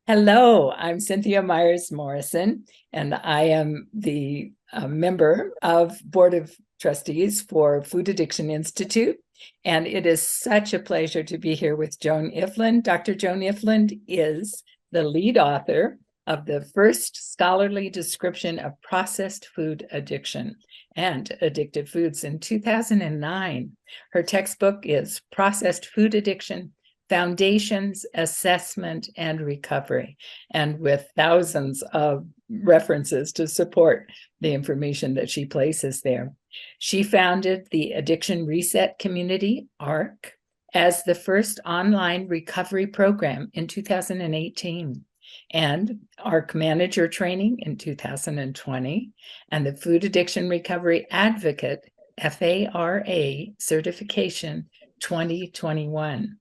Hello, I'm Cynthia Myers Morrison, and I am the member of Board of Trustees for Food Addiction Institute. And it is such a pleasure to be here with Joan Ifland. Dr. Joan Ifland is the lead author of the first scholarly description of processed food addiction and addictive foods in 2009. Her textbook is Processed Food Addiction: Foundations, Assessment, and Recovery, and with thousands of references to support the information that she places there. She founded the Addiction Reset Community, ARC, as the first online recovery program in 2018, and ARC Manager Training in 2020, and the Food Addiction Recovery Advocate, FARA, certification 2021.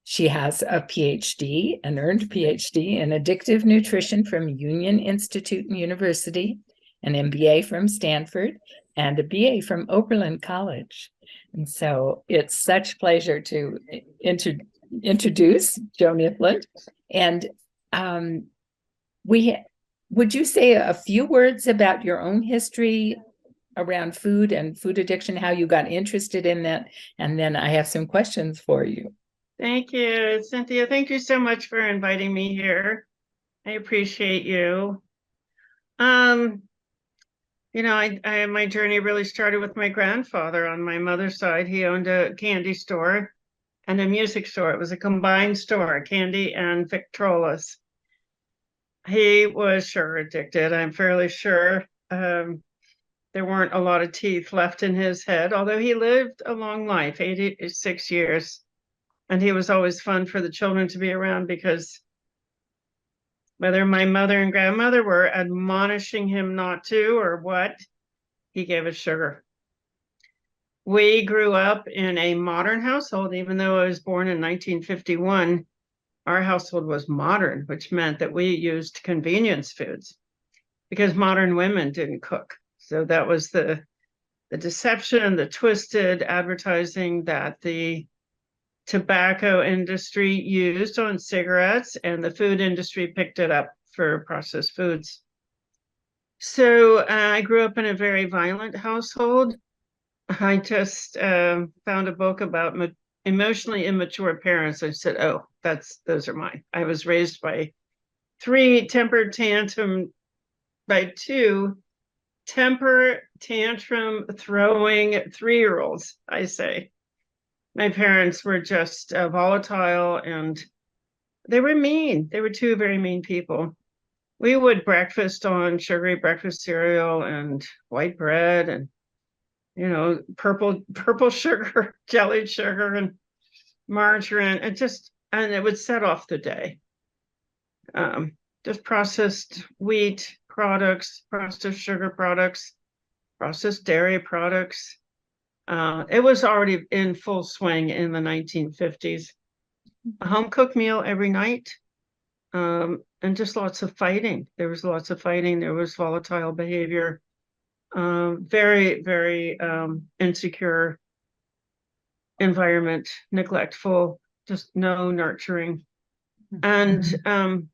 She has a PhD, an earned PhD in addictive nutrition from Union Institute University, an MBA from Stanford, and a BA from Oberlin College. And so it's such pleasure to introduce Joan Ifland. And would you say a few words about your own history around food and food addiction, how you got interested in that? And then I have some questions for you. Thank you, Cynthia. Thank you so much for inviting me here. I appreciate you. My journey really started with my grandfather on my mother's side. He owned a candy store and a music store. It was a combined store, candy and Victrolas. He was sugar addicted, I'm fairly sure. There weren't a lot of teeth left in his head, although he lived a long life, 86 years. And he was always fun for the children to be around because whether my mother and grandmother were admonishing him not to or what, he gave us sugar. We grew up in a modern household, even though I was born in 1951. Our household was modern, which meant that we used convenience foods because modern women didn't cook. So that was the deception, the twisted advertising that the tobacco industry used on cigarettes, and the food industry picked it up for processed foods. So I grew up in a very violent household. I just found a book about emotionally immature parents. I said, oh, those are mine. I was raised by two temper tantrum throwing 3-year-olds, I say. My parents were just volatile, and they were mean. They were two very mean people. We would breakfast on sugary breakfast cereal and white bread and, purple sugar, jellied sugar and margarine, and it would set off the day. Just processed wheat products, processed sugar products, processed dairy products. It was already in full swing in the 1950s. A home-cooked meal every night, and just lots of fighting. There was lots of fighting. There was volatile behavior, very, very insecure environment, neglectful, just no nurturing. And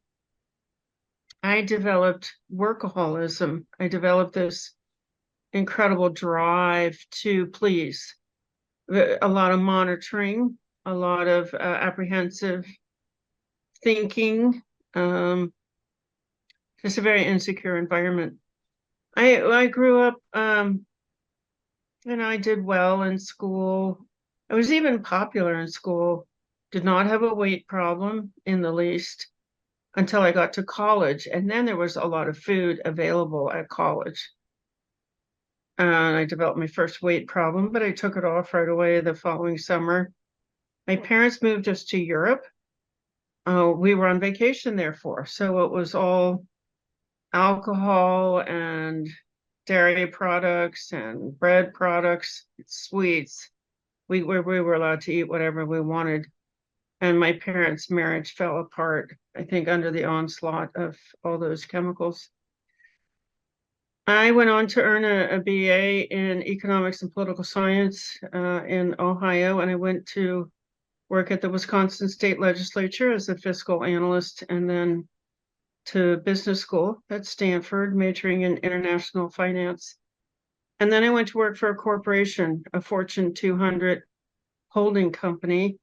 I developed workaholism. I developed this incredible drive to please, a lot of monitoring, a lot of apprehensive thinking, just a very insecure environment. I grew up, I did well in school. I was even popular in school, did not have a weight problem in the least until I got to college. And then there was a lot of food available at college. And I developed my first weight problem, but I took it off right away the following summer. My parents moved us to Europe. We were on vacation, therefore. So it was all alcohol and dairy products and bread products, sweets. We were allowed to eat whatever we wanted. And my parents' marriage fell apart, I think, under the onslaught of all those chemicals. I went on to earn a BA in economics and political science in Ohio, and I went to work at the Wisconsin State Legislature as a fiscal analyst, and then to business school at Stanford, majoring in international finance. And then I went to work for a corporation, a Fortune 200 holding company.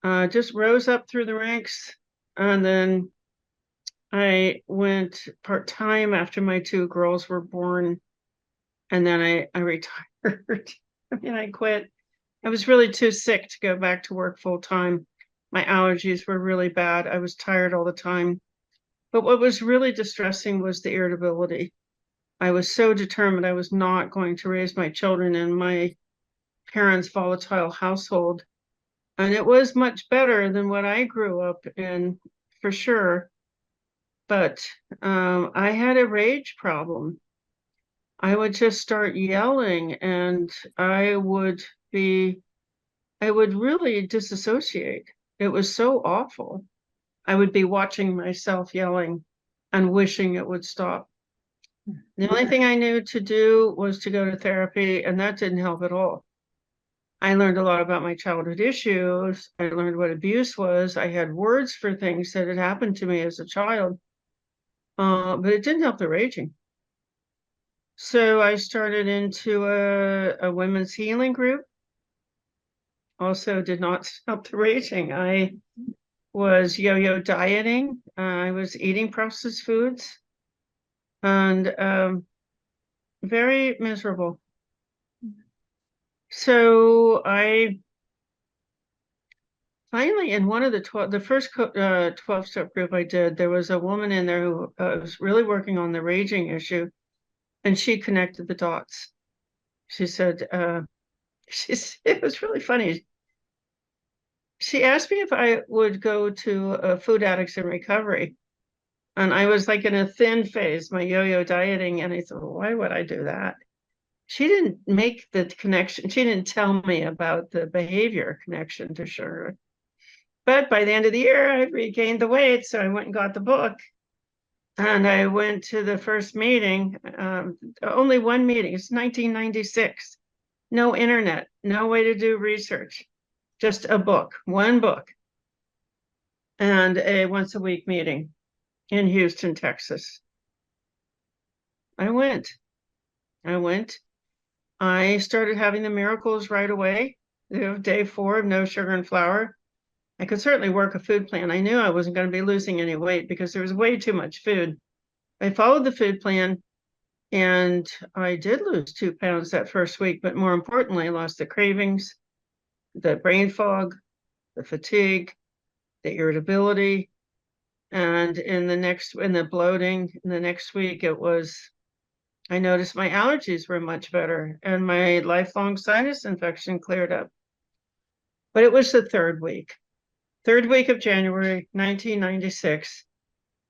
Just rose up through the ranks. And then I went part-time after my two girls were born. And then I retired. I quit. I was really too sick to go back to work full-time. My allergies were really bad. I was tired all the time. But what was really distressing was the irritability. I was so determined I was not going to raise my children in my parents' volatile household. And it was much better than what I grew up in, for sure. But I had a rage problem. I would just start yelling, and I would really disassociate. It was so awful. I would be watching myself yelling and wishing it would stop. The only thing I knew to do was to go to therapy, and that didn't help at all. I learned a lot about my childhood issues. I learned what abuse was. I had words for things that had happened to me as a child, but it didn't help the raging. So I started into a women's healing group. Also did not help the raging. I was yo-yo dieting. I was eating processed foods and very miserable. So I finally, in one of the first 12-step group I did, there was a woman in there who was really working on the raging issue, and she connected the dots. She said, it was really funny. She asked me if I would go to Food Addicts in Recovery. And I was like in a thin phase, my yo-yo dieting, and I thought, well, why would I do that? She didn't make the connection. She didn't tell me about the behavior connection to sugar. But by the end of the year, I regained the weight, so I went and got the book. And I went to the first meeting, only one meeting. It's 1996. No internet, no way to do research, just a book, one book, and a once-a-week meeting in Houston, Texas. I went. I started having the miracles right away. Day 4 of no sugar and flour. I could certainly work a food plan. I knew I wasn't going to be losing any weight because there was way too much food. I followed the food plan, and I did lose 2 pounds that first week, but more importantly, I lost the cravings, the brain fog, the fatigue, the irritability, and in the bloating. In the next week, I noticed my allergies were much better, and my lifelong sinus infection cleared up. But it was the third week of January 1996,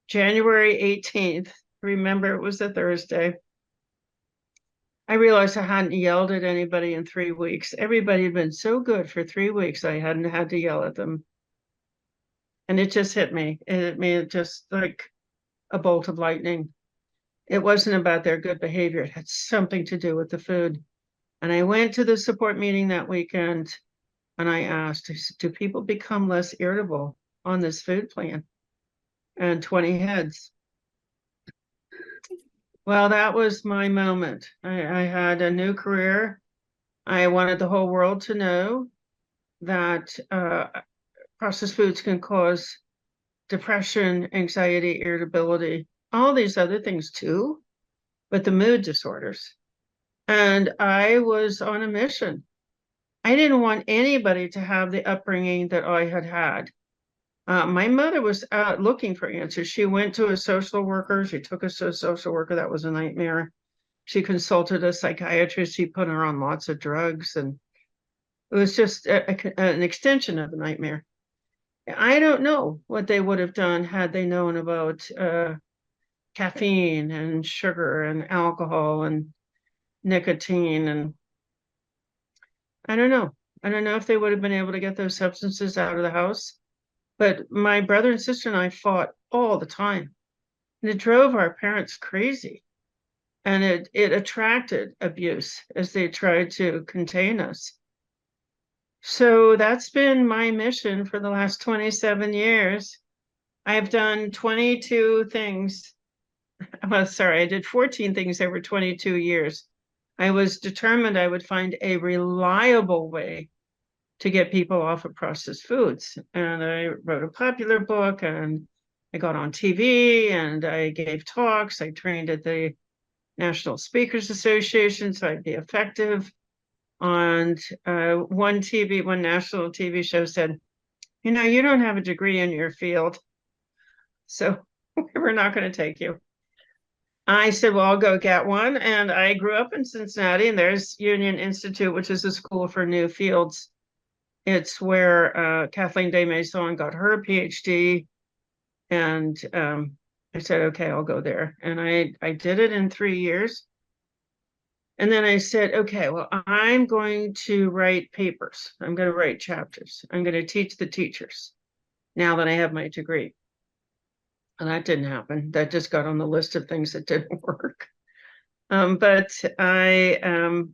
January 18th. Remember, it was a Thursday. I realized I hadn't yelled at anybody in 3 weeks. Everybody had been so good for 3 weeks, I hadn't had to yell at them. And it just hit me. It hit me just like a bolt of lightning. It wasn't about their good behavior. It had something to do with the food. And I went to the support meeting that weekend, and I asked, do people become less irritable on this food plan? And 20 heads. Well, that was my moment. I had a new career. I wanted the whole world to know that processed foods can cause depression, anxiety, irritability, all these other things too, but the mood disorders. And I was on a mission. I didn't want anybody to have the upbringing that I had had. My mother was looking for answers. She went to a social worker. She took us to a social worker. That was a nightmare. She consulted a psychiatrist. She put her on lots of drugs, and it was just an extension of a nightmare. I don't know what they would have done had they known about caffeine and sugar and alcohol and nicotine. And I don't know. I don't know if they would have been able to get those substances out of the house. But my brother and sister and I fought all the time. And it drove our parents crazy. And it attracted abuse as they tried to contain us. So that's been my mission for the last 27 years. I've done 22 things. Well, sorry, I did 14 things over 22 years. I was determined I would find a reliable way to get people off of processed foods. And I wrote a popular book, and I got on TV, and I gave talks. I trained at the National Speakers Association so I'd be effective. And one national TV show said, you don't have a degree in your field, so we're not going to take you. I said, well, I'll go get one. And I grew up in Cincinnati, and there's Union Institute, which is a school for new fields. It's where Kathleen Day Mason got her PhD. And I said, okay, I'll go there. And I did it in 3 years. And then I said, okay, well, I'm going to write papers. I'm going to write chapters. I'm going to teach the teachers now that I have my degree. And that didn't happen. That just got on the list of things that didn't work. But I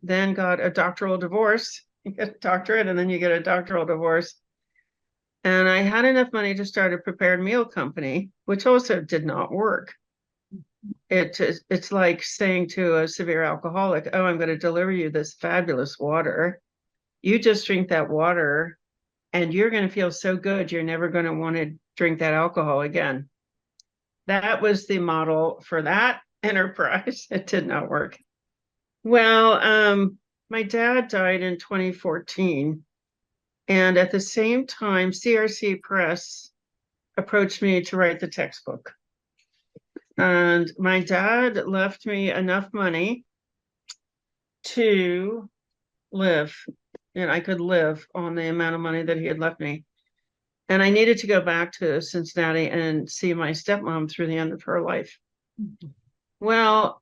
then got a doctoral divorce. You get a doctorate and then you get a doctoral divorce. And I had enough money to start a prepared meal company, which also did not work. It's like saying to a severe alcoholic, oh, I'm going to deliver you this fabulous water. You just drink that water and you're going to feel so good, you're never going to want to drink that alcohol again. That was the model for that enterprise. It did not work. Well, my dad died in 2014. And at the same time, CRC Press approached me to write the textbook. And my dad left me enough money to live. And I could live on the amount of money that he had left me. And I needed to go back to Cincinnati and see my stepmom through the end of her life. Mm-hmm. Well,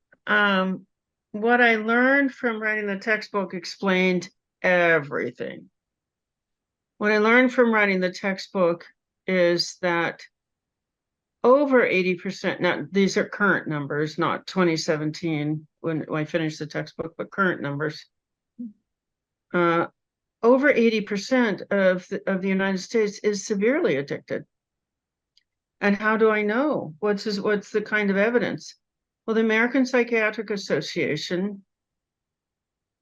what I learned from writing the textbook explained everything. What I learned from writing the textbook is that over 80%, now these are current numbers, not 2017 when I finished the textbook, but current numbers. Over 80% of the United States is severely addicted. And how do I know? What's the kind of evidence? Well, the American Psychiatric Association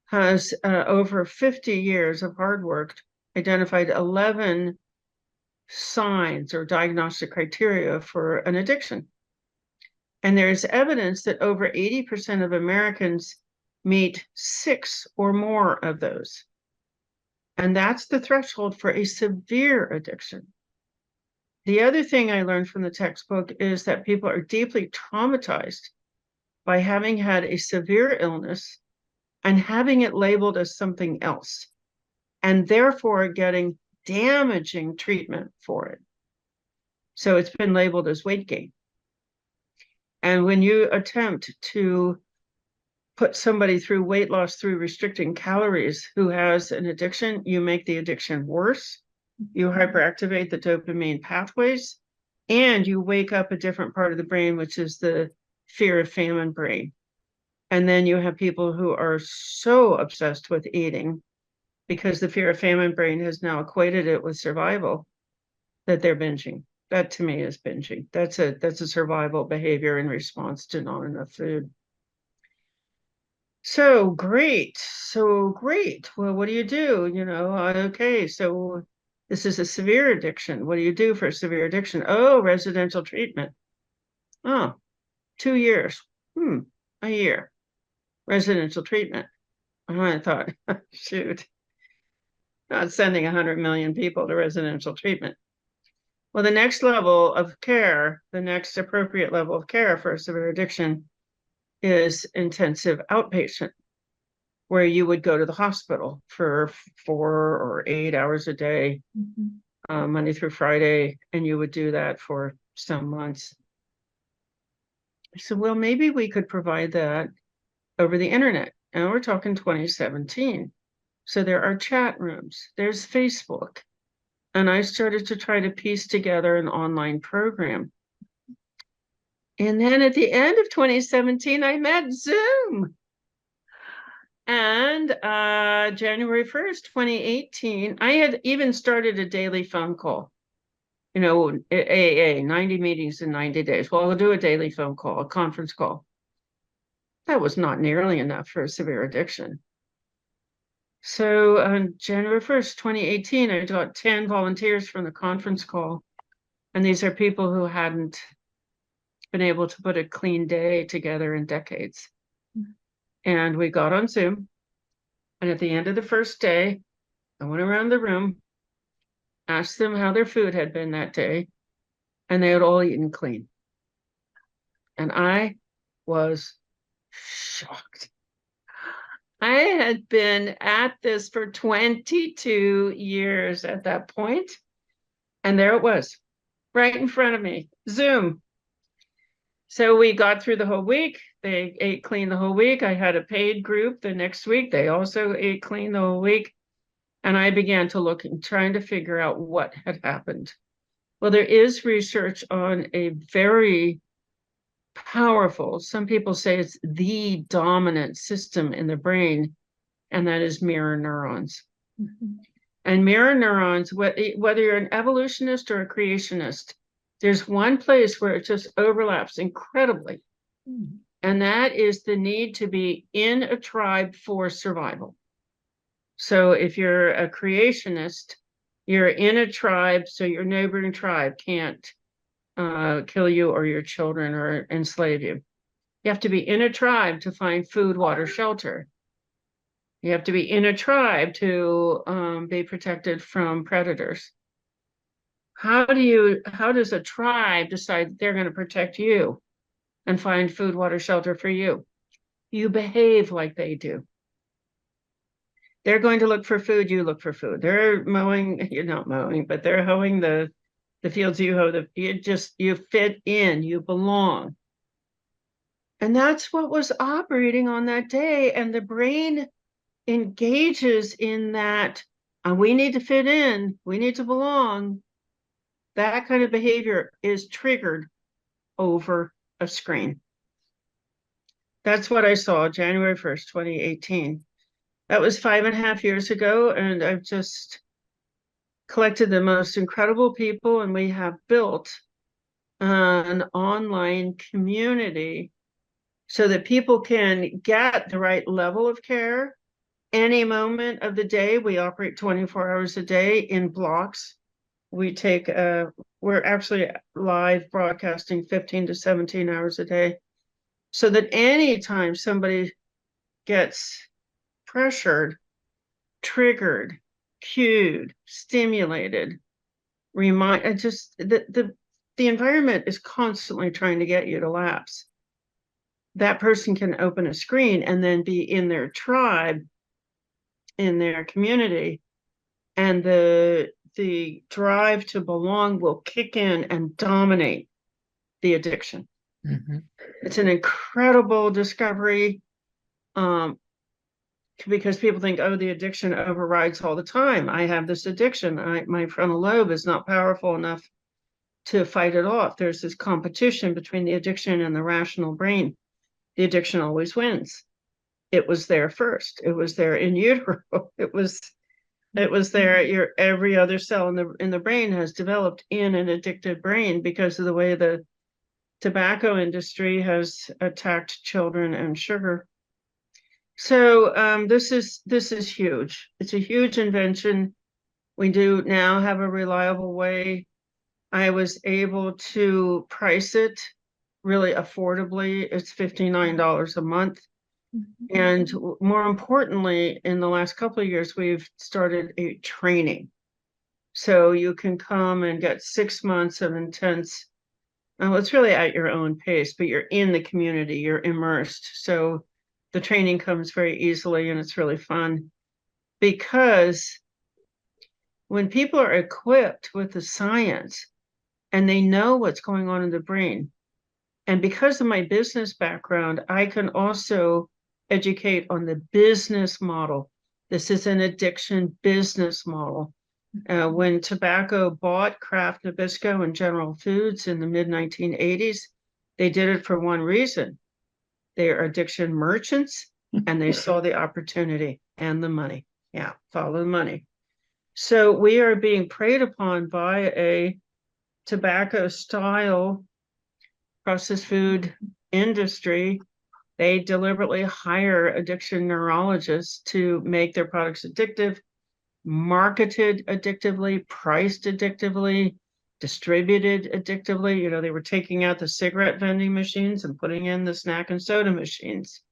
has over 50 years of hard work identified 11 signs or diagnostic criteria for an addiction. And there's evidence that over 80% of Americans meet 6 or more of those. And that's the threshold for a severe addiction. The other thing I learned from the textbook is that people are deeply traumatized by having had a severe illness and having it labeled as something else, and therefore getting damaging treatment for it. So it's been labeled as weight gain. And when you attempt to put somebody through weight loss through restricting calories who has an addiction, you make the addiction worse. You hyperactivate the dopamine pathways, and you wake up a different part of the brain, which is the fear of famine brain. And then you have people who are so obsessed with eating because the fear of famine brain has now equated it with survival that they're binging. That to me is binging. That's a survival behavior in response to not enough food. So great. Well, what do you do? Okay, so this is a severe addiction. What do you do for a severe addiction? Oh, residential treatment. Oh, 2 years. A year. Residential treatment. And I thought, shoot, not sending 100 million people to residential treatment. Well, the next level of care, the next appropriate level of care for a severe addiction is intensive outpatient, where you would go to the hospital for 4 or 8 hours a day, Monday through Friday, and you would do that for some months. I said, well, maybe we could provide that over the internet. And we're talking 2017. So there are chat rooms, there's Facebook. And I started to try to piece together an online program. And then at the end of 2017, I met Zoom. And January 1st, 2018, I had even started a daily phone call. You know, AA, 90 meetings in 90 days. Well, I'll do a daily phone call, a conference call. That was not nearly enough for a severe addiction. So on January 1st, 2018, I got 10 volunteers from the conference call. And these are people who hadn't been able to put a clean day together in decades. And we got on Zoom. And at the end of the first day, I went around the room, asked them how their food had been that day, and they had all eaten clean. And I was shocked. I had been at this for 22 years at that point, and there it was, right in front of me, Zoom. So we got through the whole week. They ate clean the whole week. I had a paid group the next week. They also ate clean the whole week. And I began to look and trying to figure out what had happened. Well, there is research on a very powerful, some people say it's the dominant system in the brain, and that is mirror neurons. Mm-hmm. And mirror neurons, whether you're an evolutionist or a creationist, there's one place where it just overlaps incredibly. Mm-hmm. And that is the need to be in a tribe for survival. So if you're a creationist, you're in a tribe, so your neighboring tribe can't kill you or your children or enslave you. You have to be in a tribe to find food, water, shelter. You have to be in a tribe to be protected from predators. How does a tribe decide that they're going to protect you and find food, water, shelter for you? You behave like they do. They're going to look for food, you look for food. They're mowing, you're not mowing, but they're hoeing the fields you hoe. You fit in, you belong. And that's what was operating on that day. And the brain engages in that, we need to fit in, we need to belong. That kind of behavior is triggered over a screen. That's what I saw January 1st, 2018. That was 5.5 years ago, and I've just collected the most incredible people, and we have built an online community so that people can get the right level of care any moment of the day. We operate 24 hours a day in blocks. We take, we're actually live broadcasting 15 to 17 hours a day, so that anytime somebody gets pressured, triggered, cued, stimulated, the environment is constantly trying to get you to lapse. That person can open a screen and then be in their tribe, in their community, and the drive to belong will kick in and dominate the addiction. Mm-hmm. It's an incredible discovery. Because people think, oh, the addiction overrides all the time. I have this addiction. My frontal lobe is not powerful enough to fight it off. There's this competition between the addiction and the rational brain. The addiction always wins. It was there first. It was there in utero. It was there. Every other cell in the brain has developed in an addicted brain because of the way the tobacco industry has attacked children and sugar. So this is huge. It's a huge invention. We do now have a reliable way. I was able to price it really affordably. It's $59 a month. Mm-hmm. And more importantly, in the last couple of years, we've started a training. So you can come and get 6 months of intense, it's really at your own pace, but you're in the community, you're immersed. So the training comes very easily and it's really fun, because when people are equipped with the science and they know what's going on in the brain, and because of my business background, I can also educate on the business model. This is an addiction business model. When tobacco bought Kraft, Nabisco, and General Foods in the mid-1980s, they did it for one reason. They are addiction merchants, and they saw the opportunity and the money. Yeah, follow the money. So we are being preyed upon by a tobacco style processed food industry. They deliberately hire addiction neurologists to make their products addictive, marketed addictively, priced addictively, distributed addictively. You know, they were taking out the cigarette vending machines and putting in the snack and soda machines.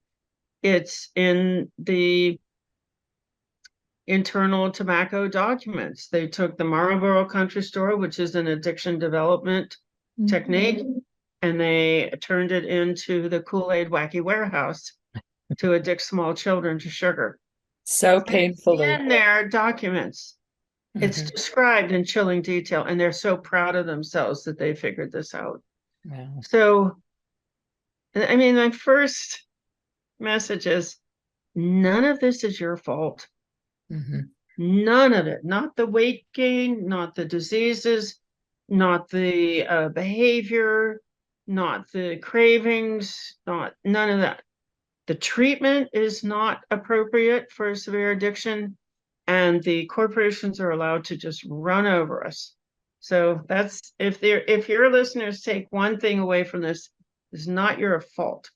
It's in the internal tobacco documents. They took the Marlboro Country Store, which is an addiction development technique, and they turned it into the Kool-Aid Wacky Warehouse to addict small children to sugar. So painfully. In their documents, it's described in chilling detail, and they're so proud of themselves that they figured this out. Wow. So, I mean, my first message is none of this is your fault. None of it, not the weight gain, not the diseases, not the behavior, not the cravings, none of that. The treatment is not appropriate for severe addiction, and the corporations are allowed to just run over us. So that's if your listeners take one thing away from this, it's not your fault.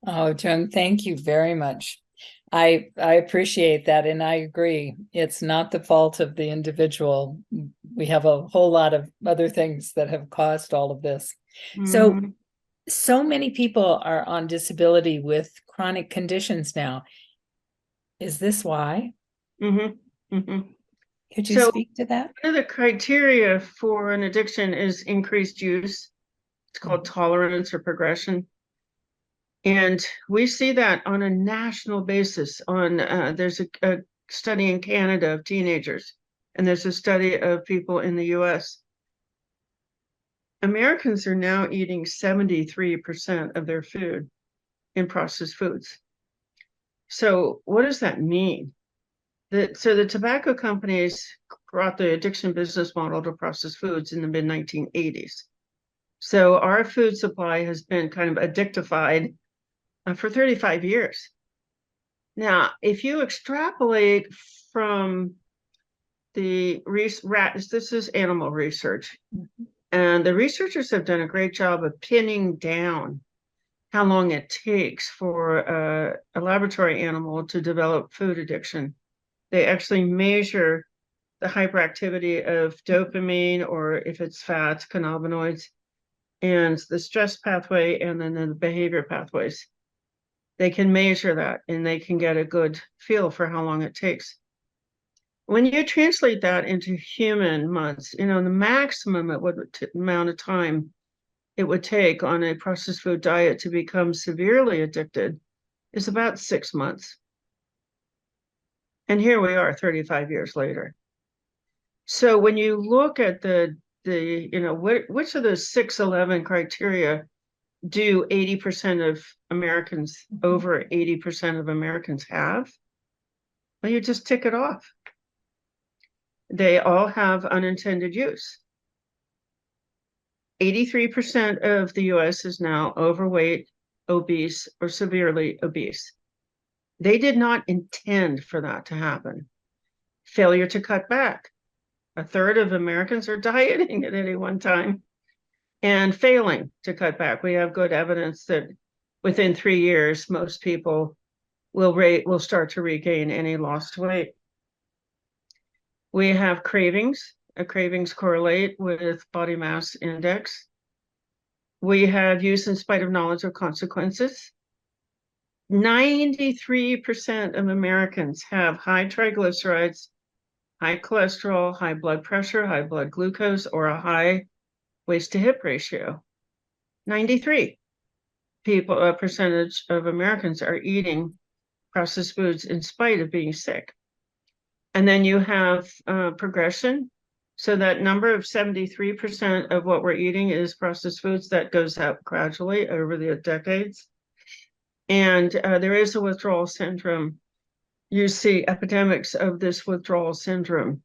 Oh, Joan, thank you very much. I appreciate that, and I agree. It's not the fault of the individual. We have a whole lot of other things that have caused all of this. So many people are on disability with chronic conditions now. Is this why? Could you speak to that? One of the criteria for an addiction is increased use. It's called tolerance or progression. And we see that on a national basis. There's a study in Canada of teenagers, and there's a study of people in the US. Americans are now eating 73% of their food in processed foods. So what does that mean? So the tobacco companies brought the addiction business model to processed foods in the mid-1980s. So our food supply has been kind of addictified for 35 years. Now, if you extrapolate from this is animal research, and the researchers have done a great job of pinning down how long it takes for a laboratory animal to develop food addiction. They actually measure the hyperactivity of dopamine, or if it's fat, cannabinoids, and the stress pathway, and then the behavior pathways. They can measure that, and they can get a good feel for how long it takes. When you translate that into human months, the maximum amount of time it would take on a processed food diet to become severely addicted is about 6 months. And here we are 35 years later. So when you look at which of the 611 criteria do 80% of Americans, over 80% of Americans have? Well, you just tick it off. They all have unintended use. 83% of the US is now overweight, obese, or severely obese. They did not intend for that to happen. Failure to cut back. A third of Americans are dieting at any one time and failing to cut back. We have good evidence that within 3 years, most people will start to regain any lost weight. We have cravings. Cravings correlate with body mass index. We have use in spite of knowledge of consequences. 93% of Americans have high triglycerides, high cholesterol, high blood pressure, high blood glucose, or a high waist to hip ratio. 93% of Americans are eating processed foods in spite of being sick. And then you have progression. So that number of 73% of what we're eating is processed foods. That goes up gradually over the decades. And there is a withdrawal syndrome. You see epidemics of this withdrawal syndrome,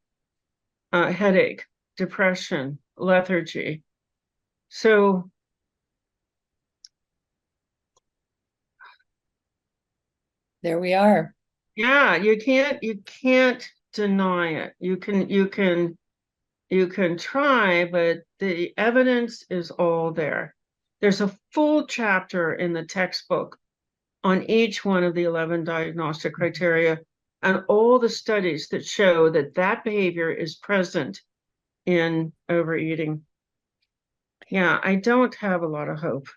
headache, depression, lethargy. So There we are. Yeah, you can't deny it. You can try, but the evidence is all there. There's a full chapter in the textbook on each one of the 11 diagnostic criteria and all the studies that show that that behavior is present in overeating. Yeah, I don't have a lot of hope.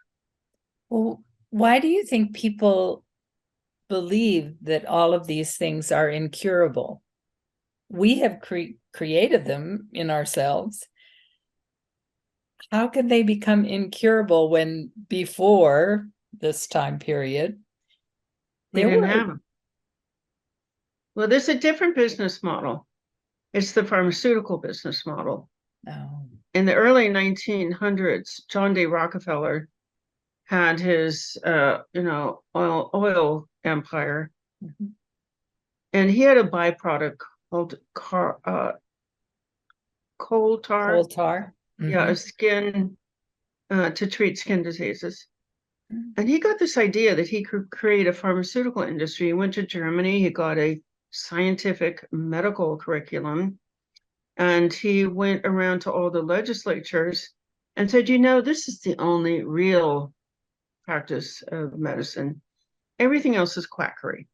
Well, why do you think people believe that all of these things are incurable? We have created them in ourselves. How can they become incurable when before this time period We there didn't were? have them. Well, there's a different business model. It's the pharmaceutical business model. No. In the early 1900s, John D. Rockefeller had his, oil empire, Mhm. and he had a byproduct called coal tar. Coal tar. Yeah, a Mhm. skin to treat skin diseases. Mhm. And he got this idea that he could create a pharmaceutical industry. He went to Germany, he got a scientific medical curriculum, and he went around to all the legislatures and said, this is the only real practice of medicine. Everything else is quackery.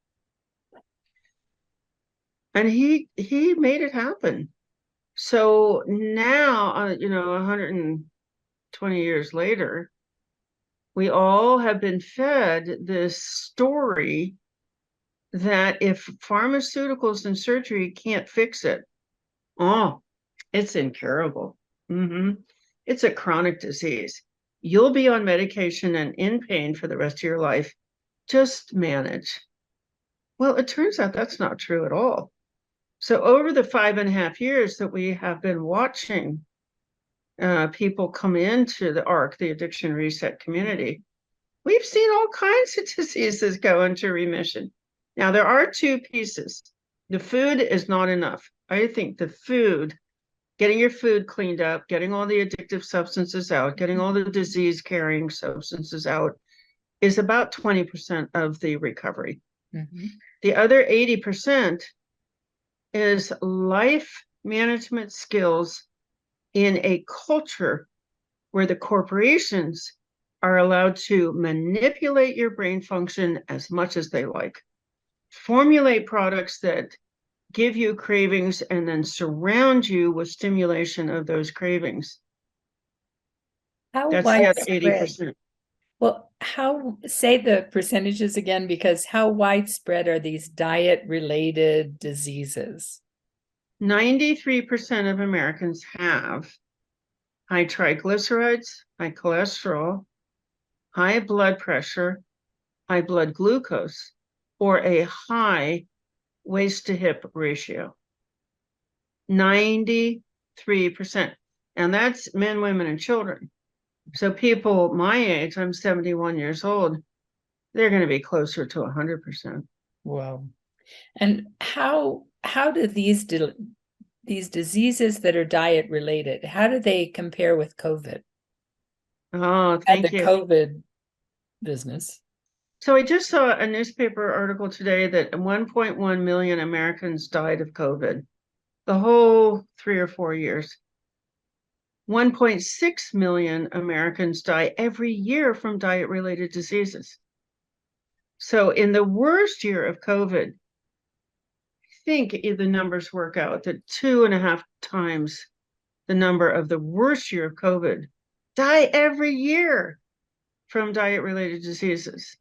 And he made it happen. So now, 120 years later, we all have been fed this story that if pharmaceuticals and surgery can't fix it, oh, it's incurable. It's a chronic disease. You'll be on medication and in pain for the rest of your life. Just manage. Well, it turns out that's not true at all. So over the 5.5 years that we have been watching people come into the ARC, the Addiction Reset community, we've seen all kinds of diseases go into remission. Now, there are two pieces. The food is not enough. I think the food, getting your food cleaned up, getting all the addictive substances out, getting all the disease-carrying substances out, is about 20% of the recovery. Mhm. The other 80% is life management skills in a culture where the corporations are allowed to manipulate your brain function as much as they like, formulate products that give you cravings, and then surround you with stimulation of those cravings. How That's the other widespread? 80%. Well, how say the percentages again, because how widespread are these diet-related diseases? 93% of Americans have high triglycerides, high cholesterol, high blood pressure, high blood glucose, or a high waist to hip ratio. 93%. And that's men, women, and children. So people my age, I'm 71 years old, they're going to be closer to 100%. Whoa. And how do these diseases that are diet related, how do they compare with COVID? Oh, And the thank you. COVID business. So I just saw a newspaper article today that 1.1 million Americans died of COVID the whole 3 or 4 years. 1.6 million Americans die every year from diet-related diseases. So in the worst year of COVID, I think the numbers work out that 2.5 times the number of the worst year of COVID die every year from diet-related diseases.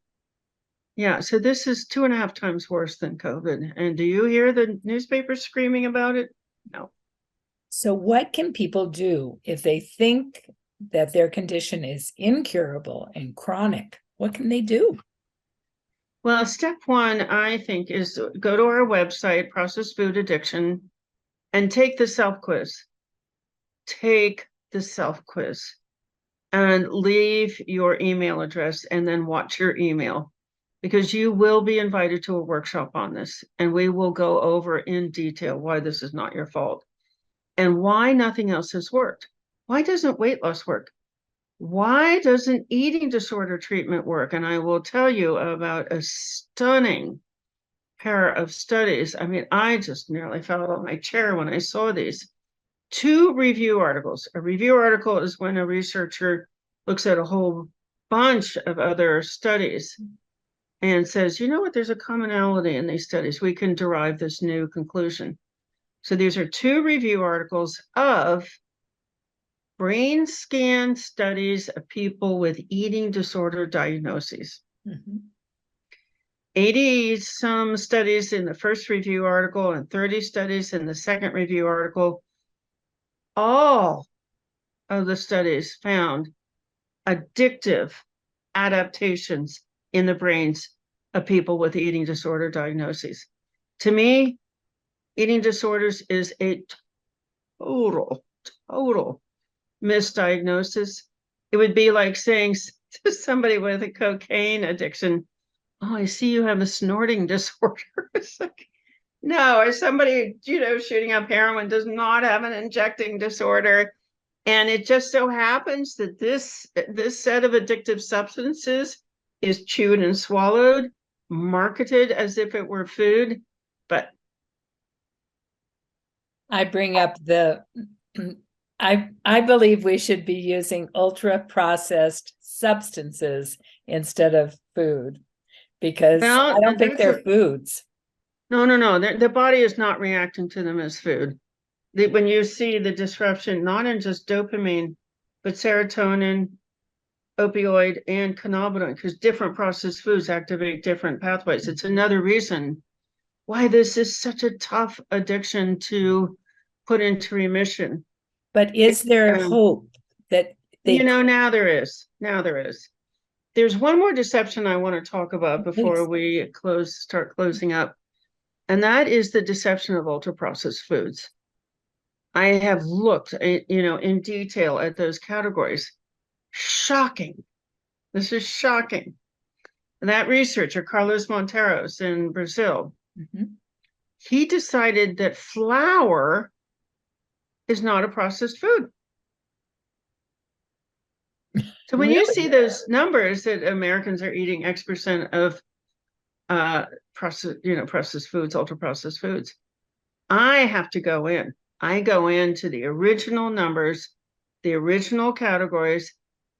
Yeah, so this is 2.5 times worse than COVID. And do you hear the newspapers screaming about it? No. So what can people do if they think that their condition is incurable and chronic? What can they do? Well, step one, I think, is go to our website, Processed Food Addiction, and take the self quiz. Take the self quiz and leave your email address and then watch your email, because you will be invited to a workshop on this, and we will go over in detail why this is not your fault and why nothing else has worked. Why doesn't weight loss work? Why doesn't eating disorder treatment work? And I will tell you about a stunning pair of studies. I mean, I just nearly fell out of my chair when I saw these. 2 review articles. A review article is when a researcher looks at a whole bunch of other studies and says, you know what, there's a commonality in these studies. We can derive this new conclusion. So these are 2 review articles of brain scan studies of people with eating disorder diagnoses. Mhm. 80 some studies in the first review article and 30 studies in the second review article. All of the studies found addictive adaptations in the brains of people with eating disorder diagnoses. To me, eating disorders is a total misdiagnosis. It would be like saying to somebody with a cocaine addiction, oh, I see you have a snorting disorder. It's like, no, or somebody, shooting up heroin does not have an injecting disorder. And it just so happens that this set of addictive substances is chewed and swallowed, marketed as if it were food. But I bring up I believe we should be using ultra processed substances instead of food, because well, I don't think they're foods. no. The body is not reacting to them as food. When you see the disruption, not in just dopamine, but serotonin, opioid, and cannabinoid, because different processed foods activate different pathways. It's another reason why this is such a tough addiction to put into remission. But is there hope that they? Now there is. Now there is. There's one more deception I want to talk about before we start closing up, and that is the deception of ultra processed foods. I have looked, in detail at those categories. Shocking. This is shocking. That researcher, Carlos Monteros in Brazil, he decided that flour is not a processed food. So when you see those numbers that Americans are eating X% of processed foods, ultra processed foods, I have to go in. I go into the original numbers, the original categories.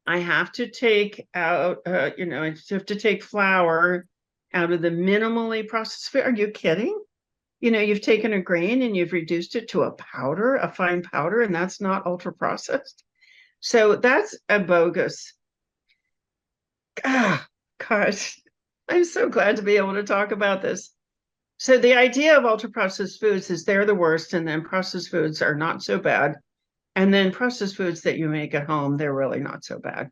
I have to take out, I have to take flour out of the minimally processed food. Are you kidding? You've taken a grain and you've reduced it to a powder, a fine powder, and that's not ultra processed. So that's a bogus. Gosh, I'm so glad to be able to talk about this. So the idea of ultra processed foods is they're the worst, and then processed foods are not so bad. And then processed foods that you make at home, they're really not so bad.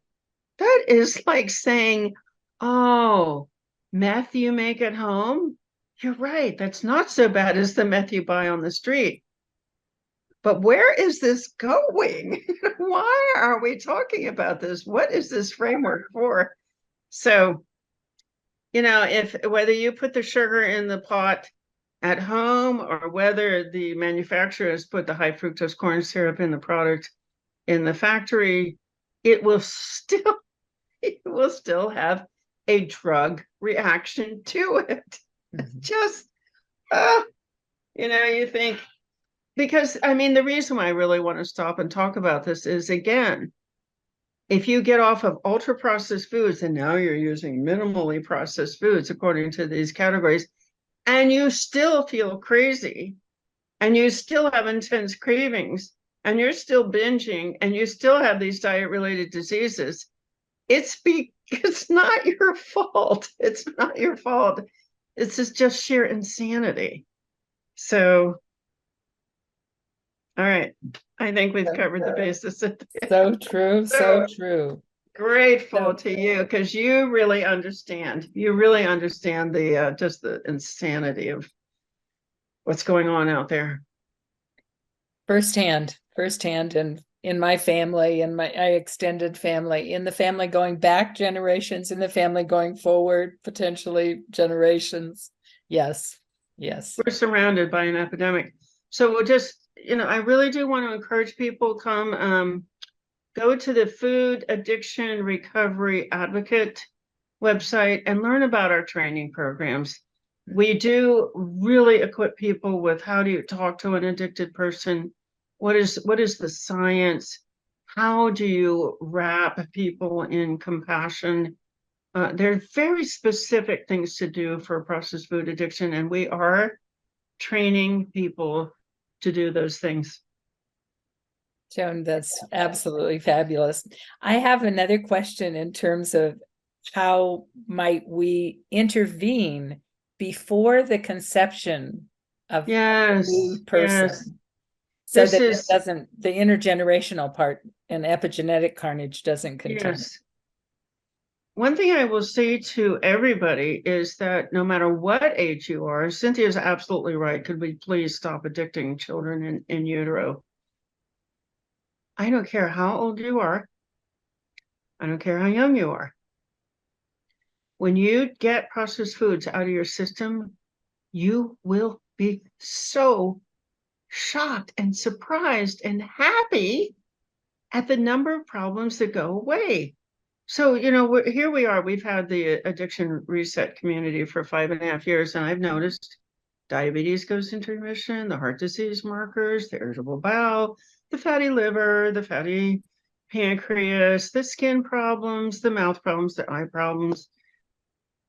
That is like saying, oh, meth you make at home? You're right. That's not so bad as the meth you buy on the street. But where is this going? Why are we talking about this? What is this framework for? So, whether you put the sugar in the pot at home or whether the manufacturers put the high fructose corn syrup in the product in the factory, it will still have a drug reaction to it. Just, you think, because the reason why I really want to stop and talk about this is, again, if you get off of ultra processed foods and now you're using minimally processed foods according to these categories, and you still feel crazy and you still have intense cravings and you're still binging and you still have these diet related diseases, it's not your fault. It's not your fault. This is just sheer insanity. So, all right. I think we've covered the basis of this. So true. So true. Grateful to you, because you really understand. You really understand the just the insanity of what's going on out there. Firsthand, and in my family, in my extended family, in the family going back generations, in the family going forward, potentially generations. Yes. We're surrounded by an epidemic. So we'll just, I really do want to encourage people, come go to the Food Addiction Recovery Advocate website and learn about our training programs. We do really equip people with how do you talk to an addicted person? What is the science? How do you wrap people in compassion? There are very specific things to do for processed food addiction, and we are training people to do those things. Joan, that's absolutely fabulous. I have another question in terms of how might we intervene before the conception of a new person, Yes. so This that it is, doesn't, the intergenerational part and epigenetic carnage doesn't continue. yes. One thing I will say to everybody is that no matter what age you are, Cynthia's absolutely right. Could we please stop addicting children in utero? I don't care how old you are. I don't care how young you are. When you get processed foods out of your system, you will be so shocked and surprised and happy at the number of problems that go away. So, here we are. We've had the addiction reset community for 5.5 years, and I've noticed diabetes goes into remission, the heart disease markers, the irritable bowel, the fatty liver, the fatty pancreas, the skin problems, the mouth problems, the eye problems,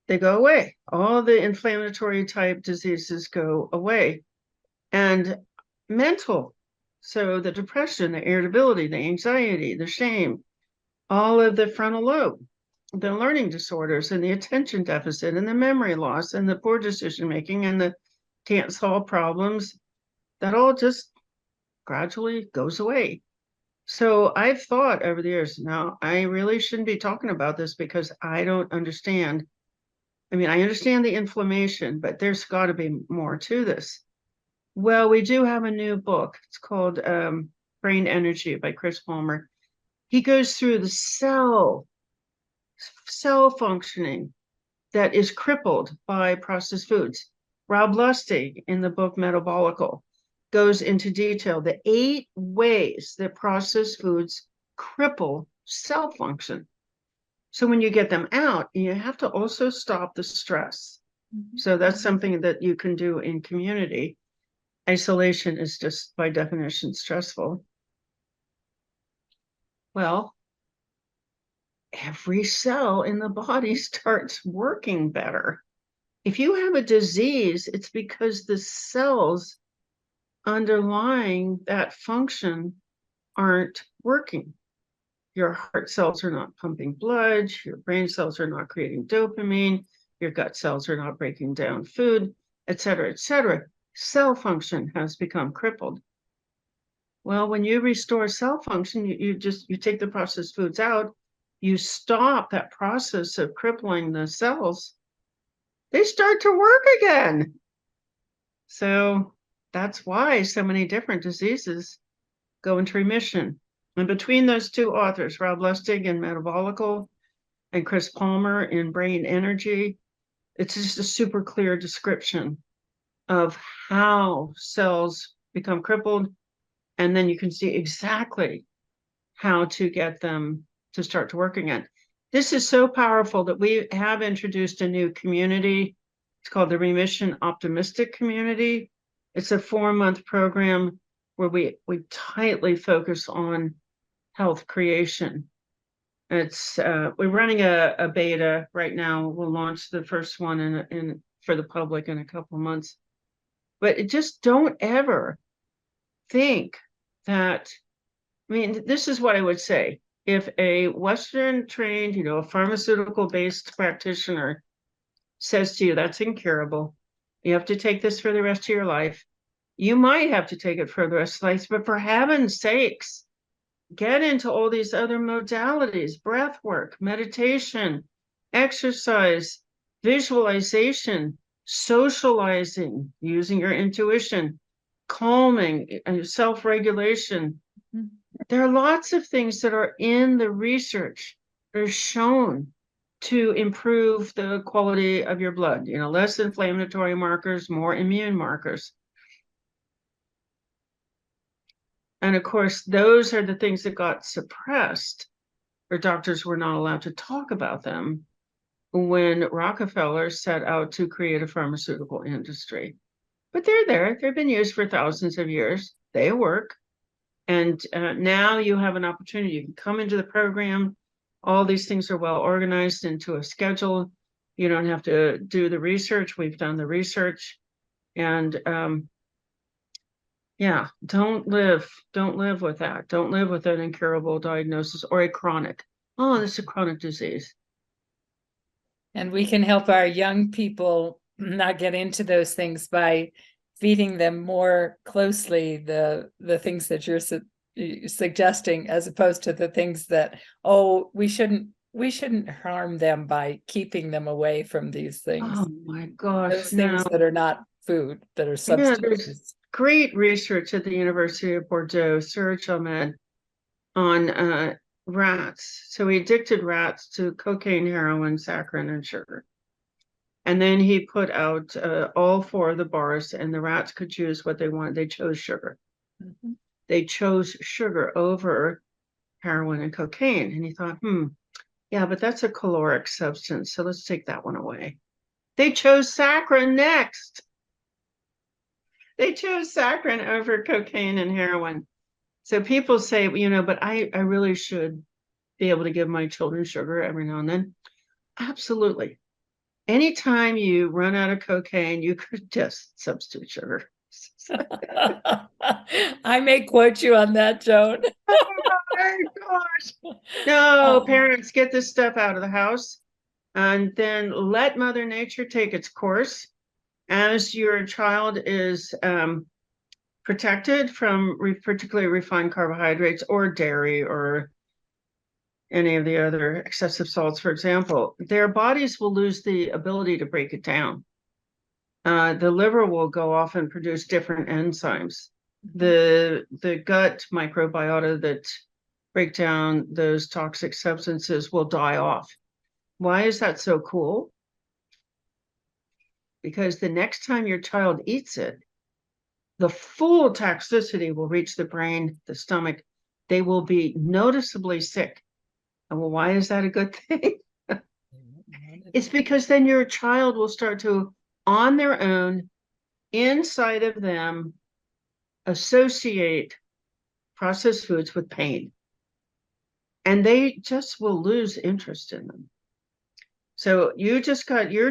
they go away. All the inflammatory type diseases go away. And mental, so the depression, the irritability, the anxiety, the shame, all of the frontal lobe, the learning disorders and the attention deficit and the memory loss and the poor decision making and the can't solve problems, that all just gradually goes away. So I've thought over the years, now I really shouldn't be talking about this because I don't understand. I mean, I understand the inflammation, but there's got to be more to this. Well, we do have a new book. It's called Brain Energy by Chris Palmer. He goes through the cell functioning that is crippled by processed foods. Rob Lustig, in the book Metabolical, goes into detail the 8 ways that processed foods cripple cell function. So when you get them out, you have to also stop the stress. So that's something that you can do in community. Isolation is just by definition stressful. Well, every cell in the body starts working better. If you have a disease, it's because the cells underlying that function aren't working. Your heart cells are not pumping blood, your brain cells are not creating dopamine, your gut cells are not breaking down food, et cetera, et cetera. Cell function has become crippled. Well, when you restore cell function, you take the processed foods out, you stop that process of crippling the cells, they start to work again. So that's why so many different diseases go into remission. And between those two authors, Rob Lustig in Metabolical and Chris Palmer in Brain Energy, it's just a super clear description of how cells become crippled. And then you can see exactly how to get them to start to work again. This is so powerful that we have introduced a new community. It's called the Remission Optimistic Community. It's a 4-month program where we tightly focus on health creation. It's we're running a beta right now. We'll launch the first one in for the public in a couple months. But just don't ever think that, I mean, this is what I would say. If a Western trained, a pharmaceutical based practitioner says to you, that's incurable, you have to take this for the rest of your life, you might have to take it for the rest of life, but for heaven's sakes, get into all these other modalities: breath work, meditation, exercise, visualization, socializing, using your intuition, calming, self-regulation. There are lots of things that are in the research that are shown to improve the quality of your blood, less inflammatory markers, more immune markers. And of course, those are the things that got suppressed, or doctors were not allowed to talk about them when Rockefeller set out to create a pharmaceutical industry. But they're there. They've been used for thousands of years. They work. And now you have an opportunity. You can come into the program. All these things are well organized into a schedule. You don't have to do the research. We've done the research. And yeah, don't live with that. Don't live with an incurable diagnosis or a chronic. Oh, this is a chronic disease. And we can help our young people not get into those things by feeding them more closely the things that you're suggesting, as opposed to the things that, oh, we shouldn't harm them by keeping them away from these things. Oh my gosh, those things that are not food, that are yeah, substances. there's great research at the University of Bordeaux, Sir Ahmed, on rats. So he addicted rats to cocaine, heroin, saccharin, and sugar. And then he put out all 4 of the bars, and the rats could choose what they wanted. They chose sugar. Mhm. They chose sugar over heroin and cocaine. And he thought, yeah, but that's a caloric substance. So let's take that one away. They chose saccharin next. They chose saccharin over cocaine and heroin. So people say, but I really should be able to give my children sugar every now and then. Absolutely. Anytime you run out of cocaine, you could just substitute sugar. I may quote you on that, Joan. Oh my gosh. No, parents, get this stuff out of the house and then let Mother Nature take its course as your child is protected from particularly refined carbohydrates or dairy or any of the other excessive salts, for example. Their bodies will lose the ability to break it down. The liver will go off and produce different enzymes. The gut microbiota that break down those toxic substances will die off. Why is that so cool? Because the next time your child eats it, the full toxicity will reach the brain, the stomach. They will be noticeably sick. And well, why is that a good thing? It's because then your child will start to, on their own, inside of them, associate processed foods with pain. And they just will lose interest in them. So your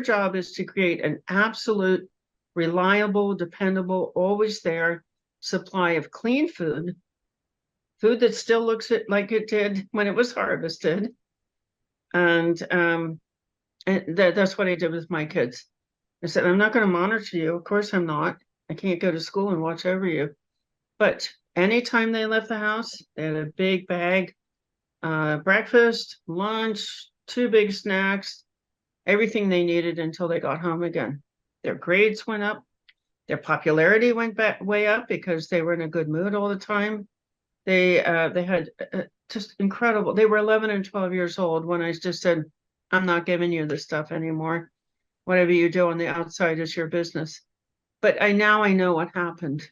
job is to create an absolute, reliable, dependable, always there supply of clean food that still looks like it did when it was harvested. And that's what I did with my kids. I said, I'm not going to monitor you. Of course I'm not. I can't go to school and watch over you. But anytime they left the house, they had a big bag, breakfast, lunch, 2 big snacks, everything they needed until they got home again. Their grades went up. Their popularity went way up because they were in a good mood all the time. They had just incredible. They were 11 and 12 years old when I just said, I'm not giving you this stuff anymore. Whatever you do on the outside is your business. But I know what happened.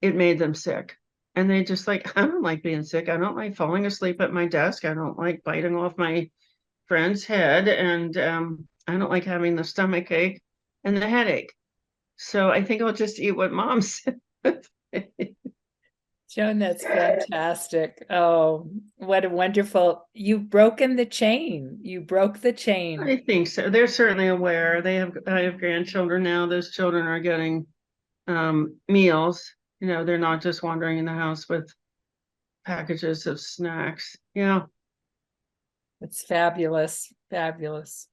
It made them sick. And they just I don't like being sick. I don't like falling asleep at my desk. I don't like biting off my friend's head. And I don't like having the stomach ache and the headache. So I think I'll just eat what mom said. Joan, that's fantastic. Oh, what a wonderful, you've broken the chain. You broke the chain. I think so. They're certainly aware. I have grandchildren now. Those children are getting meals. They're not just wandering in the house with packages of snacks. Yeah. It's fabulous. Fabulous.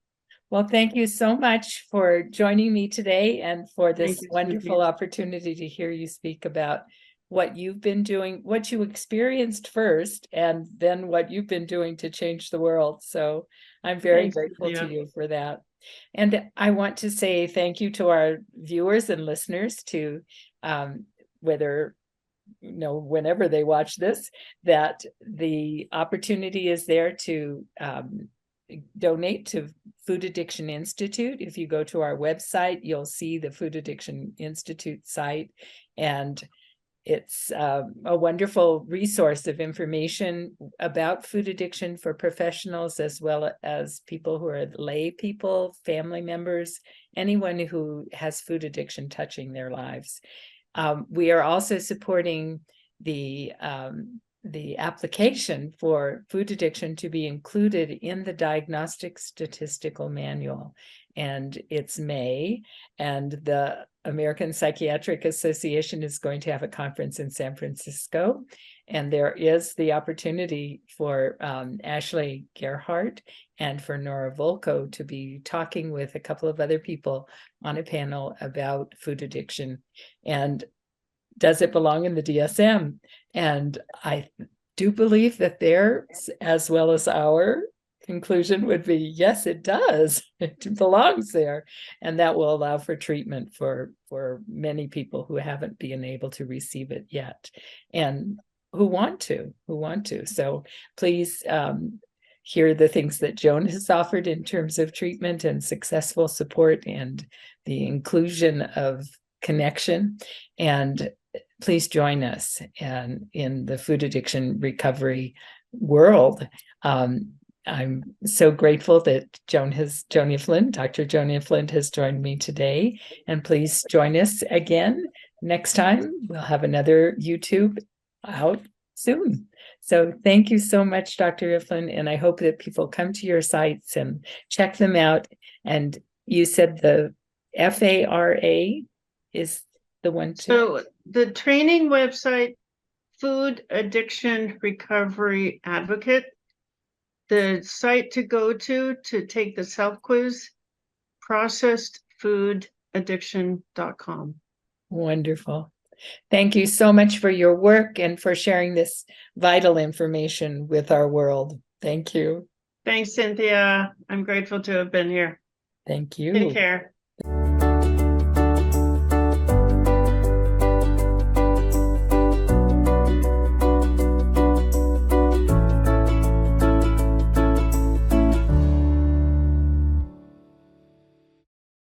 Well, thank you so much for joining me today and for this wonderful opportunity to hear you speak about what you've been doing, what you experienced first, and then what you've been doing to change the world. So I'm very grateful to you for that. And I want to say thank you to our viewers and listeners to whenever they watch this, that the opportunity is there to donate to Food Addiction Institute. If you go to our website, you'll see the Food Addiction Institute site, and it's a wonderful resource of information about food addiction for professionals, as well as people who are lay people, family members, anyone who has food addiction touching their lives. We are also supporting the application for food addiction to be included in the Diagnostic Statistical Manual. And it's May, and the American Psychiatric Association is going to have a conference in San Francisco. And there is the opportunity for Ashley Gerhardt and for Nora Volko to be talking with a couple of other people on a panel about food addiction. And does it belong in the DSM? And I do believe that theirs, as well as our conclusion, would be, yes, it does. It belongs there. And that will allow for treatment for many people who haven't been able to receive it yet, and who want to. So please hear the things that Joan has offered in terms of treatment and successful support and the inclusion of connection. And please join us in the food addiction recovery world. I'm so grateful that Dr. Joan Ifland has joined me today. And please join us again next time. We'll have another YouTube out soon. So thank you so much, Dr. Ifland. And I hope that people come to your sites and check them out. And you said the FARA is the one too? So the training website, Food Addiction Recovery Advocate. The site to go to take the self-quiz, processedfoodaddiction.com. Wonderful. Thank you so much for your work and for sharing this vital information with our world. Thank you. Thanks, Cynthia. I'm grateful to have been here. Thank you. Take care.